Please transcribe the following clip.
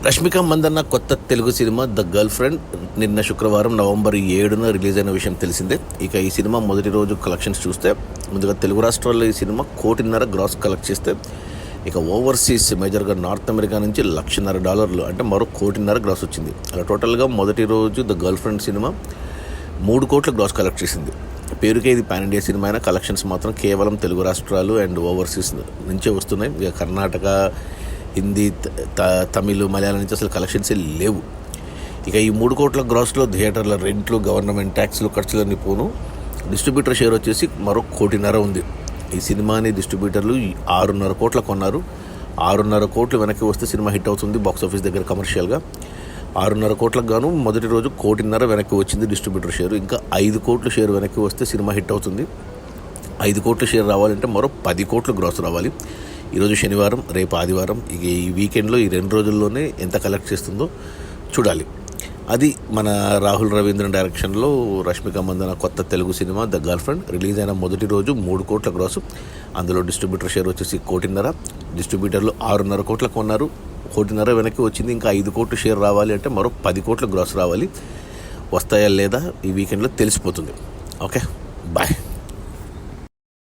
రష్మిక మందన్న కొత్త Telugu cinema the girl friend నిన్న శుక్రవారం నవంబర్ 7న రిలీజ్ అయిన విషయం తెలిసిందే. ఇక ఈ సినిమా మొదటి రోజు కలెక్షన్స్ చూస్తే ముందుగా తెలుగు రాష్ట్రాల్లో ఈ సినిమా $1.5 గ్రాస్ కలెక్ట్ చేస్తే, ఇక ఓవర్సీస్ మేజర్గా నార్త్ అమెరికా నుంచి $1.5 అంటే మరో $1.5 గ్రాస్ వచ్చింది. అలా టోటల్గా మొదటి రోజు ద గర్ల్ ఫ్రెండ్ సినిమా 3 కోట్ల గ్రాస్ కలెక్ట్ చేసింది. పేరుకే ఇది పాన్ ఇండియా సినిమా అయినా కలెక్షన్స్ మాత్రం కేవలం తెలుగు రాష్ట్రాలు అండ్ ఓవర్సీస్ నుంచే వస్తున్నాయి. ఇక కర్ణాటక, హిందీ, తమిళ్, మలయాళం నుంచి అసలు కలెక్షన్సే లేవు. ఇక ఈ 3 కోట్ల గ్రాస్లో థియేటర్ల రెంట్లు, గవర్నమెంట్ ట్యాక్స్లు, ఖర్చులన్నీ పోను. డిస్ట్రిబ్యూటర్ షేర్ వచ్చేసి మరో $1.5 ఉంది. ఈ సినిమాని డిస్ట్రిబ్యూటర్లు 6.5 కోట్ల కొన్నారు. 6.5 కోట్లు వెనక్కి వస్తే సినిమా హిట్ అవుతుంది బాక్సాఫీస్ దగ్గర కమర్షియల్గా. 6.5 కోట్లకు గాను మొదటి రోజు $1.5 వెనక్కి వచ్చింది డిస్ట్రిబ్యూటర్ షేరు. ఇంకా 5 కోట్ల షేర్ వెనక్కి వస్తే సినిమా హిట్ అవుతుంది. 5 కోట్ల షేర్ రావాలంటే మరో 10 కోట్ల గ్రాస్ రావాలి. ఈరోజు శనివారం, రేపు ఆదివారం. ఇక ఈ వీకెండ్లో ఈ 2 రోజుల్లోనే ఎంత కలెక్ట్ చేస్తుందో చూడాలి. అది మన రాహుల్ రవీంద్రన్ డైరెక్షన్లో రష్మిక మందన కొత్త Telugu cinema the girl friend release అయిన మొదటి రోజు 3 కోట్ల గ్రాసు. అందులో డిస్ట్రిబ్యూటర్ షేర్ వచ్చేసి $1.5. డిస్ట్రిబ్యూటర్లు 6.5 కోట్లకు కొన్నారు. $1.5 వెనక్కి వచ్చింది. ఇంకా 5 కోట్ల షేర్ రావాలి అంటే మరో 10 కోట్ల గ్రాస్ రావాలి. వస్తాయా లేదా ఈ వీకెండ్లో తెలిసిపోతుంది. Okay, bye.